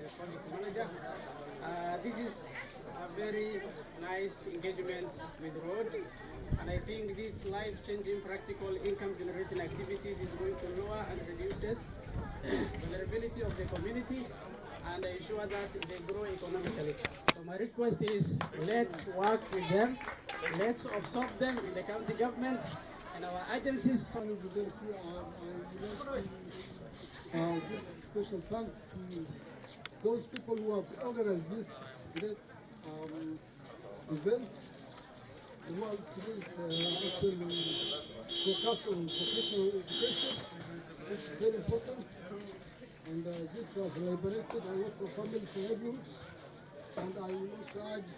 project manager. This is a very nice engagement with road, and I think this life-changing practical income-generating activities is going to lower and reduces vulnerability of the community and ensure that they grow economically. So my request is, let's work with them, let's absorb them in the county governments and our agencies. I would like to give special thanks to those people who have organized this great event. The world today's actually focus on vocational education, which is very important. And this has liberated a lot of families and livelihoods. And I also urge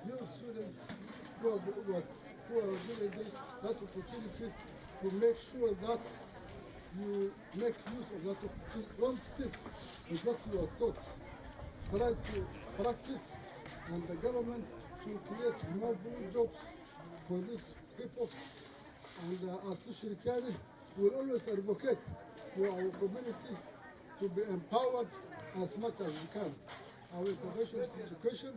new students who are given that opportunity to make sure that you make use of that opportunity. Don't sit with what you are taught. Try to practice, and the government should create more good jobs for these people. And as to Shirikani, we will always advocate for our community to be empowered as much as we can. Our intervention is education,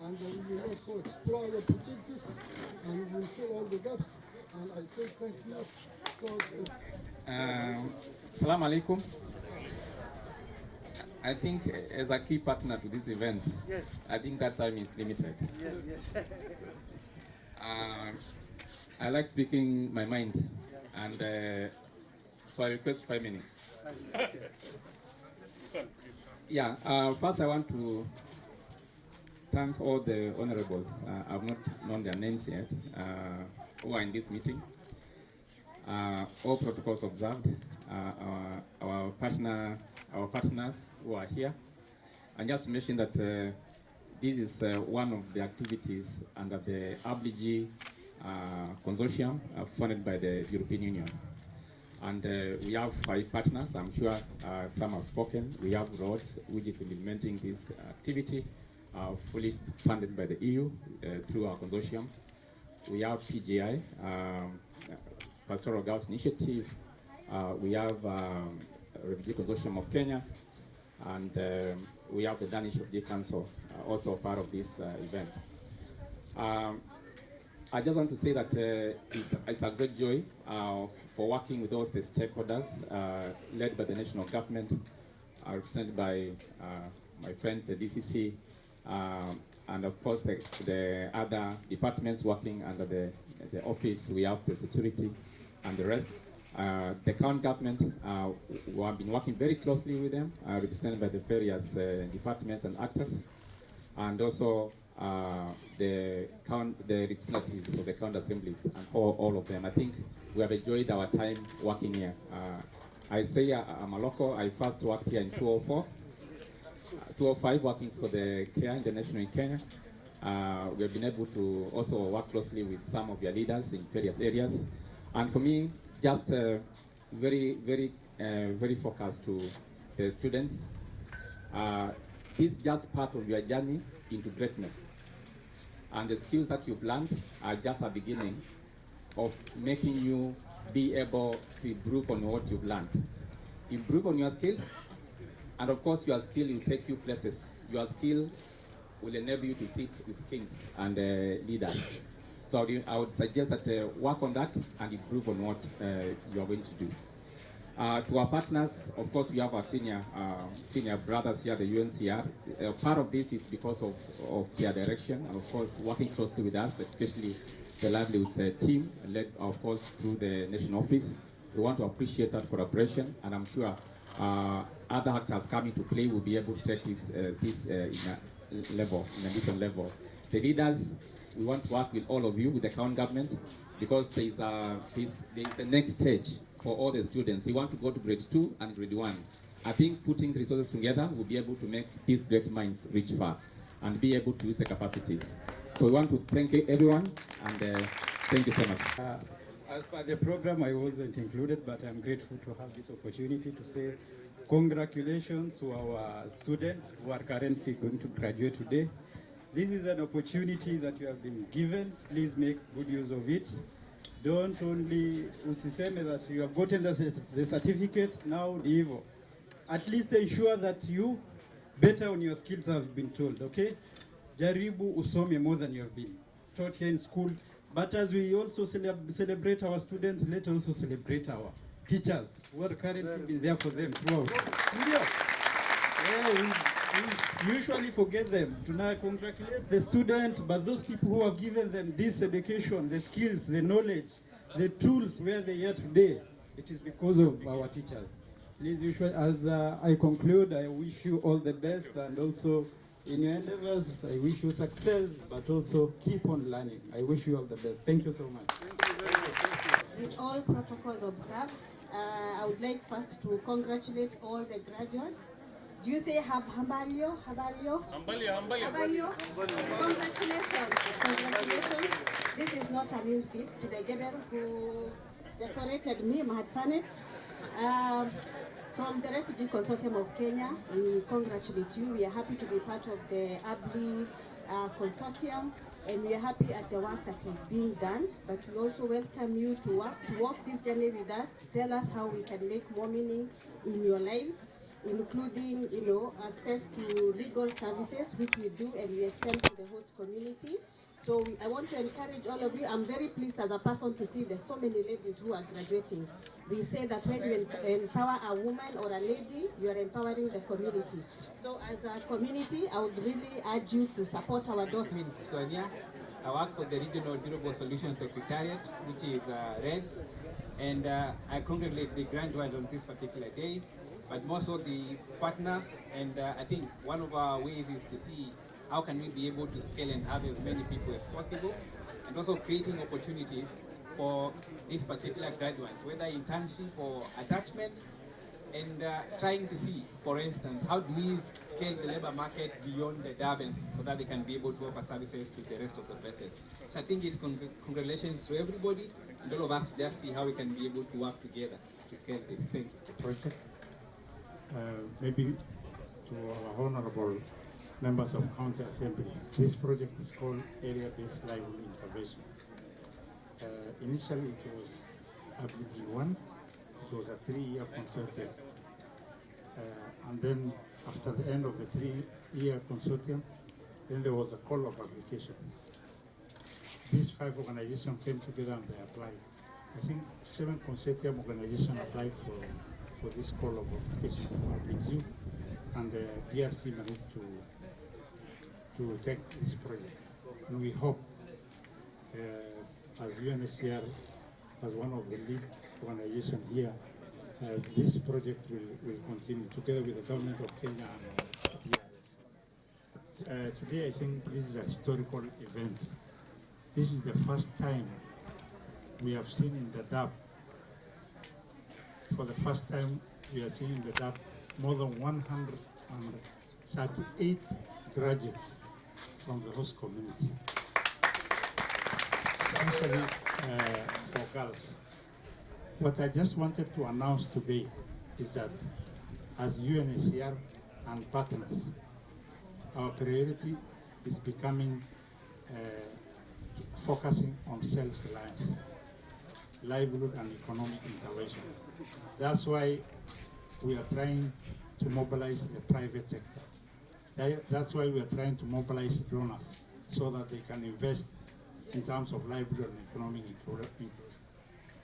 and we will also explore the opportunities and we will fill all the gaps. And I say thank you. So, Assalamu alaikum. I think as a key partner to this event, yes, I think that time is limited. Yes, yes. I like speaking my mind, yes, and so I request 5 minutes. Yeah, first I want to thank all the honorables. I've not known their names yet, who are in this meeting. All protocols observed, our partners who are here. And just to mention that this is one of the activities under the ardey consortium funded by the European Union. And we have 5 partners. I'm sure some have spoken. We have Roads, which is implementing this activity, fully funded by the EU through our consortium. We have PGI, Pastoral Girls Initiative. We have Refugee Consortium of Kenya, and we have the Danish Refugee Council, also part of this event. I just want to say that it's a great joy for working with all the stakeholders led by the national government, represented by my friend, the DCC, and of course the other departments working under the office. We have the security and the rest. The county government, we have been working very closely with them, represented by the various departments and actors, and also the representatives of the county assemblies and all of them. I think we have enjoyed our time working here. I say I'm a local. I first worked here in 2005, working for the CARE International in Kenya. We have been able to also work closely with some of your leaders in various areas. And for me, just very focused to the students. This is just part of your journey into greatness. And the skills that you've learned are just a beginning of making you be able to improve on what you've learned. Improve on your skills, and of course your skill will take you places. Your skill will enable you to sit with kings and leaders. So I would suggest that work on that and improve on what you are going to do. To our partners, of course, we have our senior brothers here, the UNCR. Part of this is because of their direction, and of course, working closely with us, especially the livelihoods team, led, of course, through the national office. We want to appreciate that collaboration, and I'm sure other actors coming to play will be able to take this in a different level. The leaders, we want to work with all of you, with the county government, because there is the next stage for all the students. They want to go to grade 2 and grade 1. I think putting the resources together will be able to make these great minds reach far and be able to use the capacities. So we want to thank everyone, and thank you so much. As per the program, I wasn't included, but I'm grateful to have this opportunity to say congratulations to our students who are currently going to graduate today. This is an opportunity that you have been given. Please make good use of it. Don't only usiseme that you have gotten the certificate, now leave. At least ensure that you better on your skills, I've been told, okay? Jaribu usome more than you have been taught here in school. But as we also celebrate our students, let's also celebrate our teachers who are currently been there for them throughout. Yeah, we usually forget them. Tonight, congratulate the student, but those people who have given them this education, the skills, the knowledge, the tools where they are today, it is because of our teachers. Please, usually, as I conclude, I wish you all the best, and also in your endeavors, I wish you success, but also keep on learning. I wish you all the best. Thank you so much. With all protocols observed, I would like first to congratulate all the graduates. Do you say hambalio? Hambalio? Hambalio? Congratulations. Congratulations. This is not a mean feat to the Geber who decorated me, Mahatsane. From the Refugee Consortium of Kenya, we congratulate you. We are happy to be part of the ABLI Consortium, and we are happy at the work that is being done. But we also welcome you to walk this journey with us, to tell us how we can make more meaning in your lives, including, access to legal services, which we do, and we extend to the host community. So I want to encourage all of you. I'm very pleased as a person to see there's so many ladies who are graduating. We say that when you empower a woman or a lady, you are empowering the community. So as a community, I would really urge you to support our daughter. I work for the Regional Durable Solutions Secretariat, which is REDS, and I congratulate the graduates on this particular day, but more so the partners, and I think one of our ways is to see how can we be able to scale and have as many people as possible, and also creating opportunities for these particular graduates, whether internship or attachment, and trying to see, for instance, how do we scale the labor market beyond the Durban so that they can be able to offer services to the rest of the Bethels. So I think it's congratulations to everybody, and all of us just see how we can be able to work together to scale this. Thank you. Project. Maybe to our honorable members of County Assembly. This project is called Area-Based Livelihood Intervention. Initially it was ABLG1. It was a 3-year consortium. And then after the end of the 3-year consortium, then there was a call of application. These 5 organizations came together and they applied. I think 7 consortium organizations applied for this call of application for ABLG, and the DRC managed to take this project. And we hope, as UNHCR, as one of the lead organizations here, this project will continue together with the government of Kenya and DRS. Today, I think this is a historical event. This is the first time we have seen in the DAP, for the first time we are seeing in the DAP more than 138 graduates from the host community, especially for girls. What I just wanted to announce today is that as UNHCR and partners, our priority is becoming focusing on self-reliance, livelihood and economic intervention. That's why we are trying to mobilize the private sector. That's why we are trying to mobilize donors so that they can invest in terms of livelihood and economic inclusion.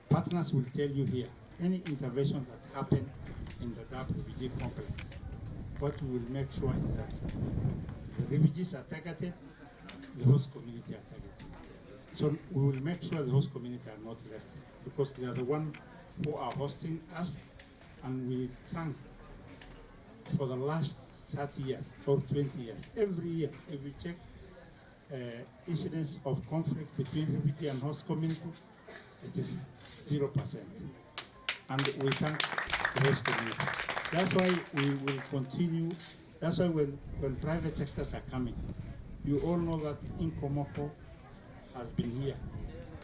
Partners will tell you here, any interventions that happen in the DAP refugee complex, what we will make sure is that the refugees are targeted, the host community are targeted. So we will make sure the host community are not left, because they are the ones who are hosting us, and we thank for the last 30 years or 20 years, every year, if we check incidents of conflict between refugee and host community, it is 0%. And we thank the host community. That's why we will continue. That's why when private sectors are coming, you all know that Inkomoko has been here,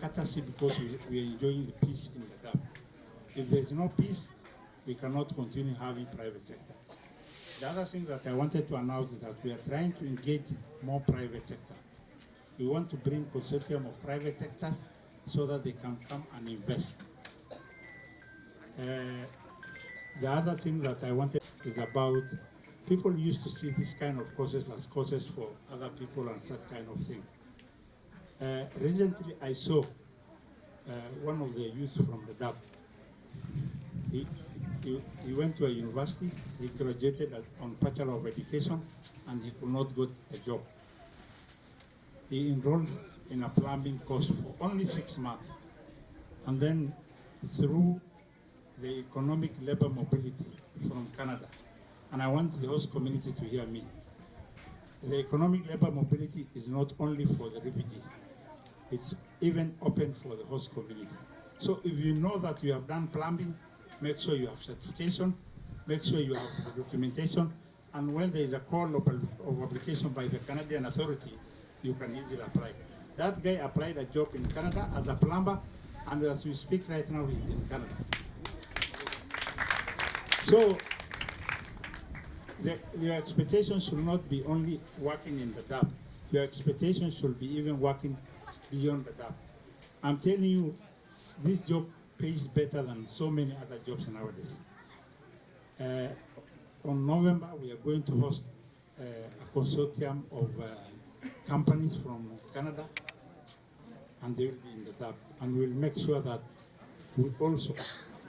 courtesy because we are enjoying the peace in the gap. If there is no peace, we cannot continue having private sector. The other thing that I wanted to announce is that we are trying to engage more private sector. We want to bring consortium of private sectors so that they can come and invest. The other thing that I wanted is about people used to see this kind of courses as courses for other people and such kind of thing. Recently, I saw one of the youths from the DAP. He went to a university, he graduated on Bachelor of Education, and he could not get a job. He enrolled in a plumbing course for only 6 months. And then through the economic labor mobility from Canada, and I want the host community to hear me, the economic labor mobility is not only for the refugee, it's even open for the host community. So if you know that you have done plumbing, make sure you have certification, make sure you have the documentation, and when there is a call of application by the Canadian authority, you can easily apply. That guy applied a job in Canada as a plumber, and as we speak right now, he's in Canada. So your expectation should not be only working in the DAP. Your expectation should be even working beyond the DAP. I'm telling you, this job pays better than so many other jobs nowadays. On November, we are going to host a consortium of companies from Canada, and they will be in the DAP. And we'll make sure that we also,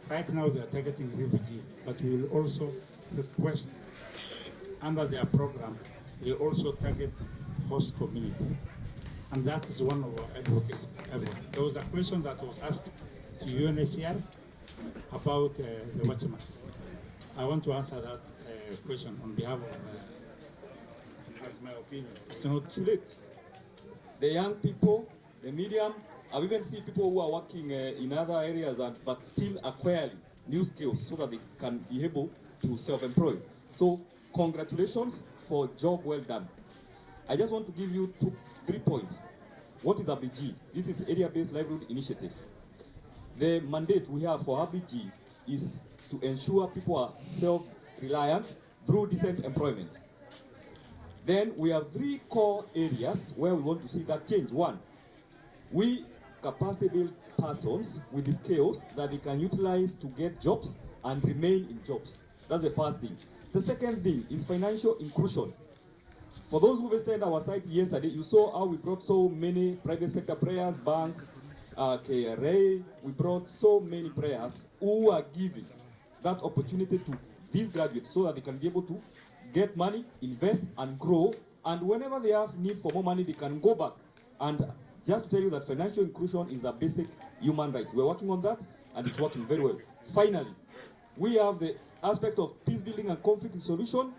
right now they are targeting refugees, but we will also request under their program, they also target host community. And that is one of our advocacy. There was a question that was asked to UNHCR about the watchman. I want to answer that question on behalf of, as my opinion. It's not too late. The young people, the medium, I've even seen people who are working in other areas but still acquiring new skills so that they can be able to self-employ. So congratulations for job well done. I just want to give you 3 points. What is ABG? This is Area-Based Livelihood Initiative. The mandate we have for ABG is to ensure people are self-reliant through decent employment. Then we have 3 core areas where we want to see that change. 1, we capacity build persons with the skills that they can utilize to get jobs and remain in jobs. That's the first thing. The second thing is financial inclusion. For those who visited our site yesterday, you saw how we brought so many private sector players, banks, KRA. We brought so many players who are giving that opportunity to these graduates so that they can be able to get money, invest, and grow. And whenever they have need for more money, they can go back. And just to tell you that financial inclusion is a basic human right. We're working on that, and it's working very well. Finally, we have the aspect of peace building and conflict resolution,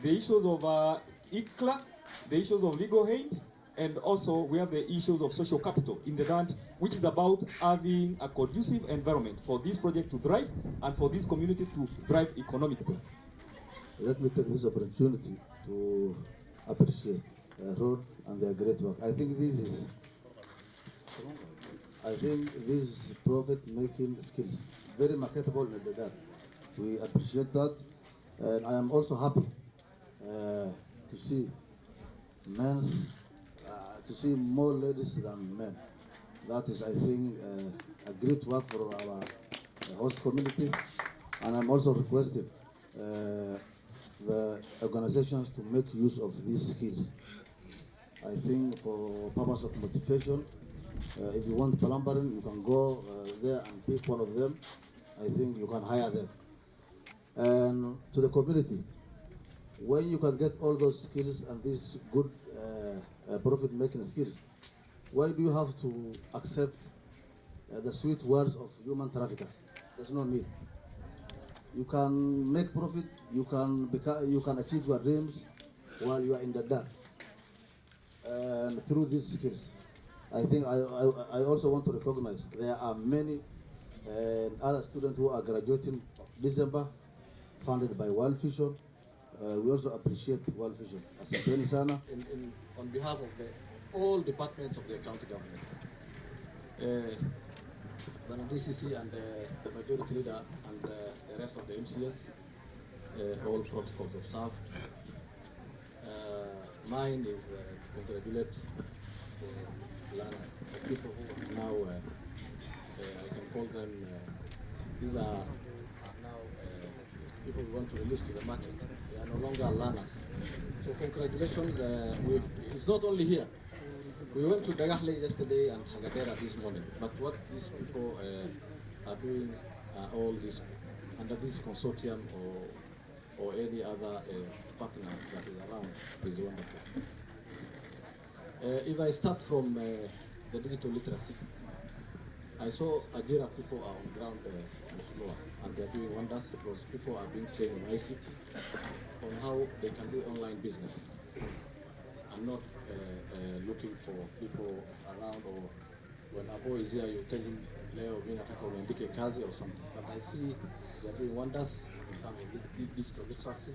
the issues of ICLA, the issues of legal aid, and also we have the issues of social capital in the land, which is about having a conducive environment for this project to thrive and for this community to thrive economically. Let me take this opportunity to appreciate Rod and their great work. I think this profit-making skills, very marketable in the data. We appreciate that, and I am also happy to see more ladies than men. That is, I think, a great work for our host community, and I'm also requesting the organizations to make use of these skills. I think for purpose of motivation, if you want plumbering, you can go there and pick one of them. I think you can hire them. And to the community, when you can get all those skills and these good profit-making skills, why do you have to accept the sweet words of human traffickers? There's no need. You can make profit, you can achieve your dreams while you are in the dark. And through these skills, I think I also want to recognize there are many other students who are graduating December, funded by World Vision. We also appreciate World Vision. Asanteni sana. On behalf of all departments of the county government, the DCC and the majority leader and the rest of the MCS, all protocols observed. Mine is congratulate the people who are now, I can call them, these are now people we want to release to the market. They are no longer learners. So congratulations. It's not only here. We went to Dagahle yesterday and Hagadera this morning. But what these people are doing, all this under this consortium or any other partner that is around is wonderful. If I start from the digital literacy, I saw Ajira people are on ground and they're doing wonders because people are being trained in ICT on how they can do online business and not looking for people around, or when a boy is here, you tell him, Leo, uandike kazi or something. But I see they're doing wonders in terms of digital literacy.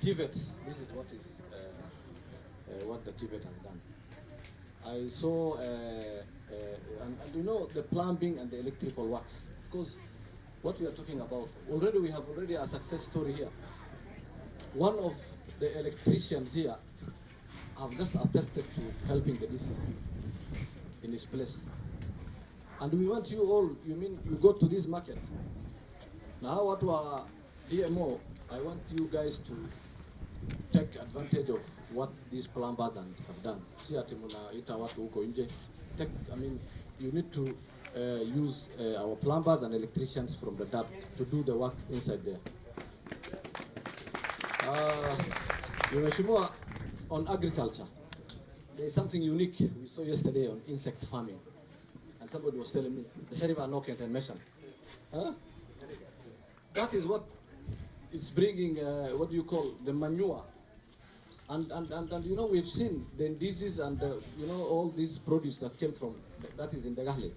TVET, this is what the TVET has done. I saw, and you know, the plumbing and the electrical works. Of course, what we are talking about, we have a success story here. One of the electricians here have just attested to helping the DCC in his place. And we want you all, you mean you go to this market. Now what were DMO, I want you guys to take advantage of what these plumbers have done. See at you need to use our plumbers and electricians from the DAB to do the work inside there. On agriculture, there is something unique we saw yesterday on insect farming. And somebody was telling me, the Heriba Noket and Meshan. That is what it's bringing, what do you call, the manure. And you know, we've seen the disease and, you know, all these produce that came from, that is in the Gahle.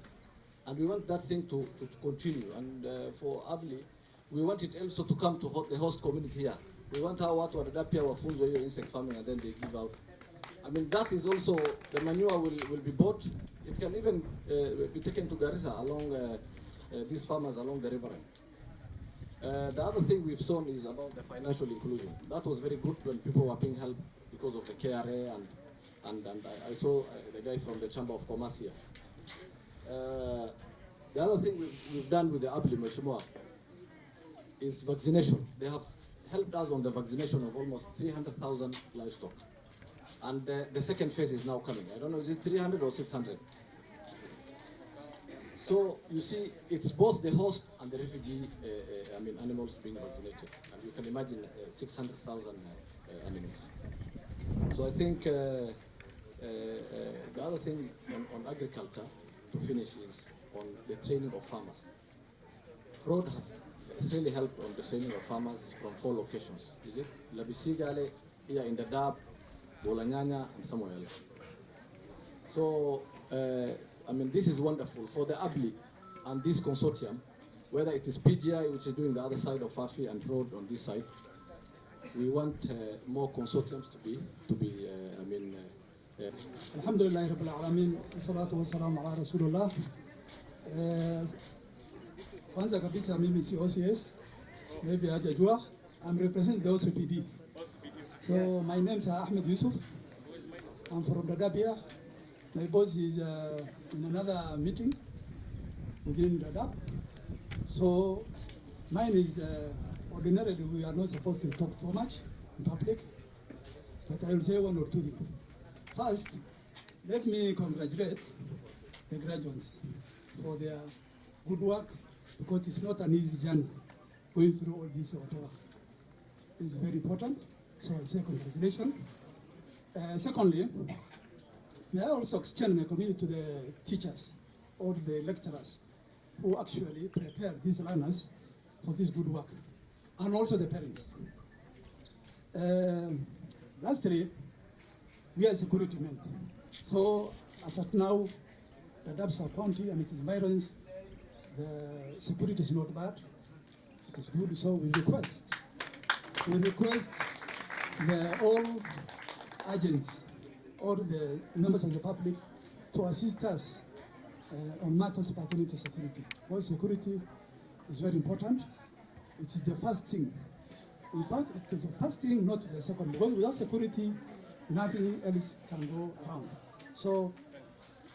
And we want that thing to continue. And for Abli, we want it also to come to the host community here. We want our water to adapt our food for insect farming, and then they give out. I mean, that is also, the manure will be bought. It can even be taken to Garissa along these farmers along the river. The other thing we've shown is about the financial inclusion. That was very good when people were being helped because of the KRA, and I saw the guy from the Chamber of Commerce here. The other thing we've done with the Abli Meshumua is vaccination. They have helped us on the vaccination of almost 300,000 livestock. And the second phase is now coming. I don't know, is it 300 or 600? So you see, it's both the host and the refugee, animals being vaccinated. And you can imagine 600,000 animals. So I think the other thing on agriculture, to finish, is on the training of farmers. Road has really helped on the training of farmers from 4 locations. Is it Labisigale, here in the Dab, Bolanyanya, and somewhere else. So, this is wonderful for the ABLI and this consortium, whether it is PGI, which is doing the other side of Fafi, and Road on this side. We want more consortiums to be Alhamdulillah Rabbil Alameen, salatu wa salam ala Rasulullah. Kwanza kabisa mimi si OCS, maybe hajajua. I'm representing the OCPD. So my name is Ahmed Yusuf. I'm from Dadabia. My boss is in another meeting within Dadab. So mine is ordinarily we are not supposed to talk so much in public, but I will say 1 or 2 things. First, let me congratulate the graduates for their good work, because it's not an easy journey going through all this whatever. It's very important, so I say congratulations. Secondly, may I also extend my community to the teachers or the lecturers who actually prepare these learners for this good work, and also the parents. Lastly, we are security men. So as at now, the Dabsa County and its environs, the security is not bad. It is good. So we request all agents or the members of the public to assist us on matters pertaining to security. Because security is very important. It is the first thing. In fact, it's the first thing, not the second. Because without security, nothing else can go around. So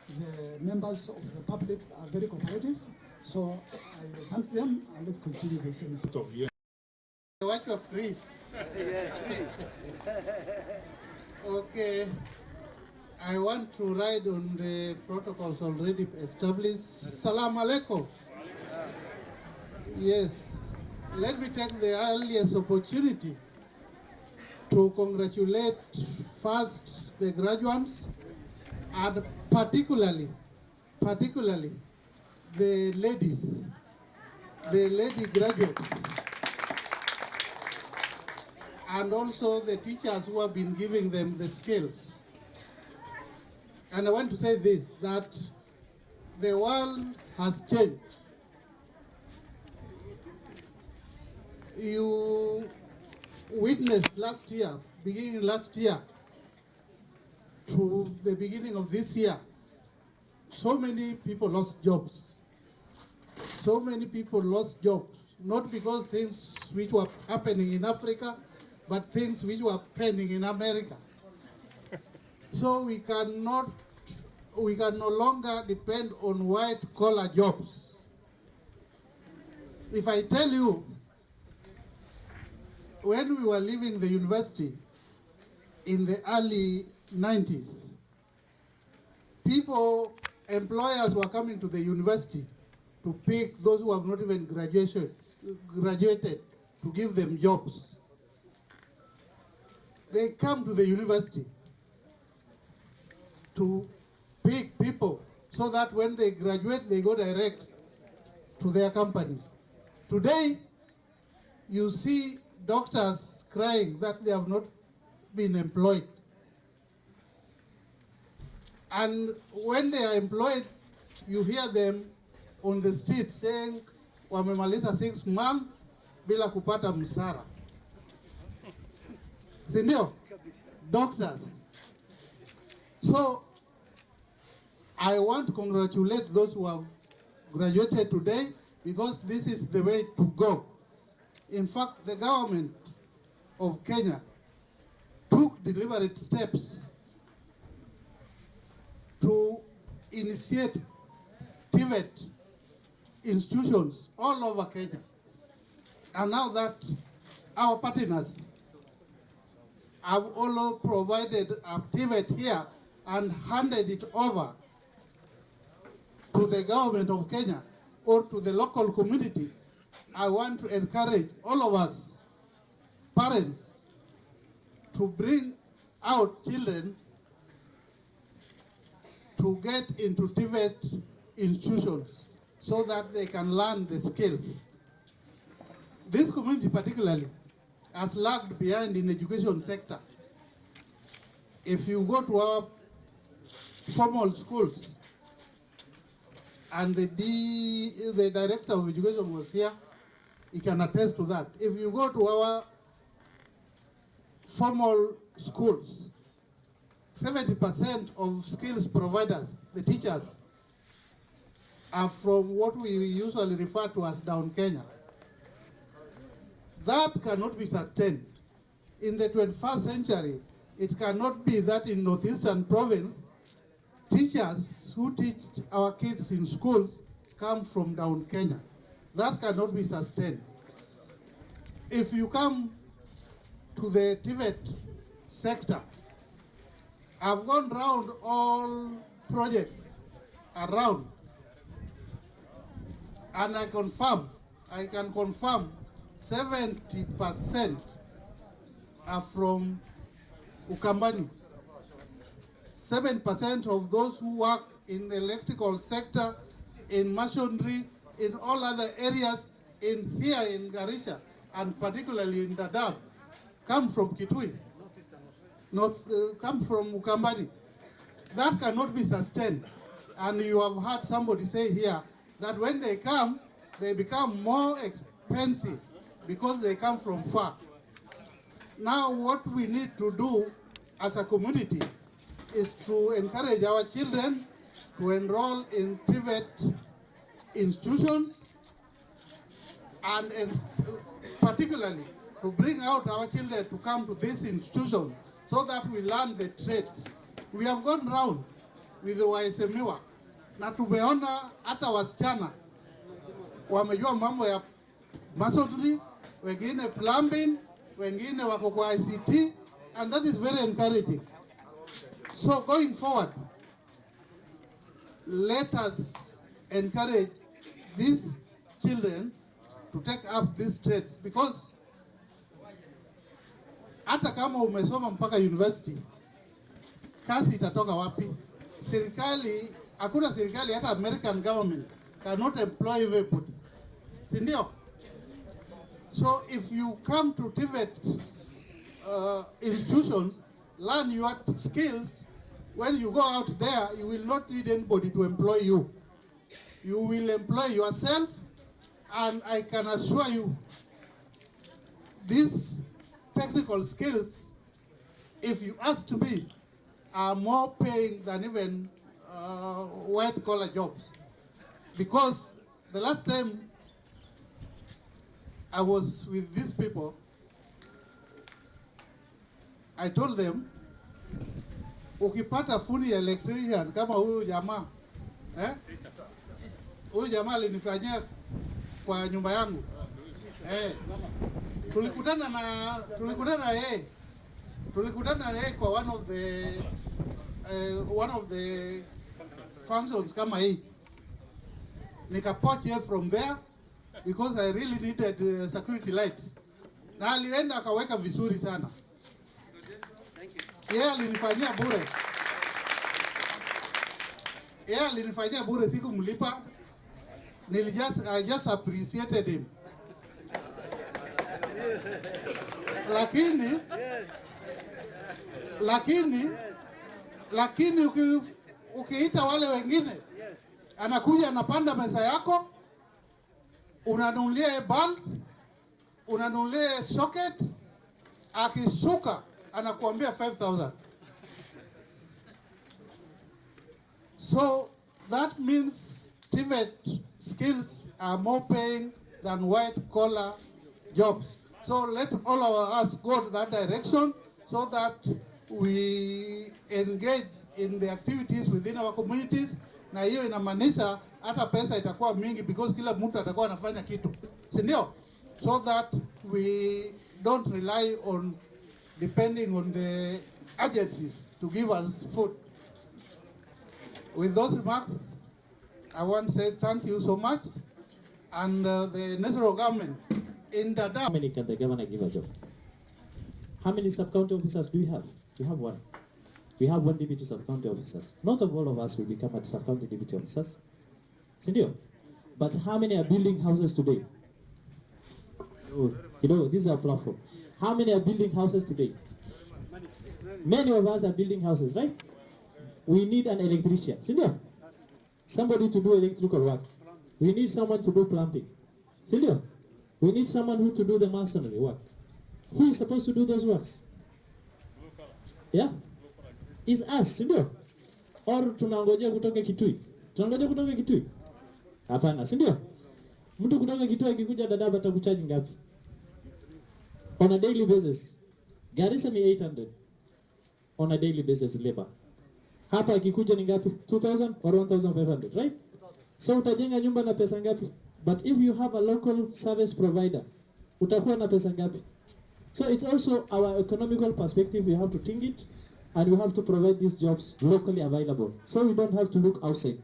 the members of the public are very cooperative. So I thank them, and let's continue the same. What you're free Okay. I want to ride on the protocols already established. Salam alaikum. Yes. Let me take the earliest opportunity to congratulate first the graduates and particularly the ladies, the lady graduates, and also the teachers who have been giving them the skills. And I want to say this, that the world has changed. You witnessed last year, beginning last year to the beginning of this year, so many people lost jobs. So many people lost jobs, not because things which were happening in Africa, but things which were happening in America. So we can no longer depend on white-collar jobs. If I tell you, when we were leaving the university in the early 90s, employers were coming to the university to pick those who have not even graduated to give them jobs. They come to the university to pick people so that when they graduate, they go direct to their companies. Today, you see doctors crying that they have not been employed. And when they are employed, you hear them on the street saying, wamemaliza 6 months bila kupata msara. Sindio? Doctors. So, I want to congratulate those who have graduated today because this is the way to go. In fact, the government of Kenya took deliberate steps to initiate TVET institutions all over Kenya. And now that our partners have all provided a TVET here and handed it over to the government of Kenya or to the local community, I want to encourage all of us, parents, to bring out children to get into TVET institutions so that they can learn the skills. This community particularly has lagged behind in the education sector. If you go to our formal schools, and the director of education was here, he can attest to that. If you go to our formal schools, 70% of skills providers, the teachers, are from what we usually refer to as down Kenya. That cannot be sustained. In the 21st century, it cannot be that in Northeastern province, teachers who teach our kids in schools come from down Kenya. That cannot be sustained. If you come to the TVET sector, I've gone round all projects around, and I can confirm 70% are from Ukambani. 7% of those who work in the electrical sector, in masonry, in all other areas, here in Garissa, and particularly in Dadaab, come from Kitui, come from Ukambani. That cannot be sustained. And you have heard somebody say here that when they come, they become more expensive because they come from far. Now what we need to do as a community is to encourage our children to enroll in TVET institutions and particularly to bring out our children to come to this institution so that we learn the trades. We have gone round with the waisemiwa na tumeona hata wasichana wamejua mambo ya masonry, wengine plumbing, wengine wako kwa ICT, and that is very encouraging. So going forward, let us encourage these children to take up these trades, because hata kama umesoma mpaka university, kazi itatoka wapi? Serikali, hakuna serikali, hata American government cannot employ everybody. Si ndio? So if you come to TVET institutions, learn your skills, when you go out there, you will not need anybody to employ you. You will employ yourself, and I can assure you, these technical skills, if you ask me, are more paying than even white-collar jobs. Because the last time I was with these people, I told them, ukipata fundi electrician kama huyu jamaa, huyu jamaa alinifanyia kwa nyumba yangu. Tulikutana na yeye kwa one of the functions kama hii. Nikapoach from there because I really needed security lights. Na alienda akaweka vizuri sana. Yeye alinifanyia bure. Sikumlipa. I just appreciated him. Lakini ukiita wale wengine, anakuja anapanda meza yako, unanunulia bulb, unanunulia socket, akisuka anakuambia 5,000. So that means TVET skills are more paying than white-collar jobs. So let all of us go to that direction so that we engage in the activities within our communities, na hiyo inamaanisha hata pesa itakuwa mingi because kila mtu atakuwa anafanya kitu. Si ndio? So that we don't rely on depending on the agencies to give us food. With those remarks, I want to say thank you so much, and the national government in the How many can the governor give a job? How many sub-county officers do we have? We have one. We have one deputy sub-county officers. Not of all of us will become a sub-county deputy officers. Sindio? But how many are building houses today? Oh, you know, this is our platform. How many are building houses today? Many of us are building houses, right? We need an electrician. Sindio? Somebody to do electrical work. We need someone to do plumbing. Sindio? We need someone who to do the masonry work. Who is supposed to do those works? Yeah? Is us, sindio? Or tunangojea kutoka Kitui? Tunangojea kutoka Kitui? Hapana, sindio? Mtu kutoka Kitui akikuja Dadaab atakuchaji ngapi? On a daily basis. Garissa ni 800. On a daily basis labor. Hapa akikuja ni ngapi? 2,000 or 1,500, right? So utajenga nyumba na pesa ngapi? But if you have a local service provider, utakuwa na pesa ngapi? So it's also our economical perspective. We have to think it, and we have to provide these jobs locally available, so we don't have to look outside.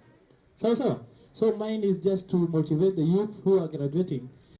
So mine is just to motivate the youth who are graduating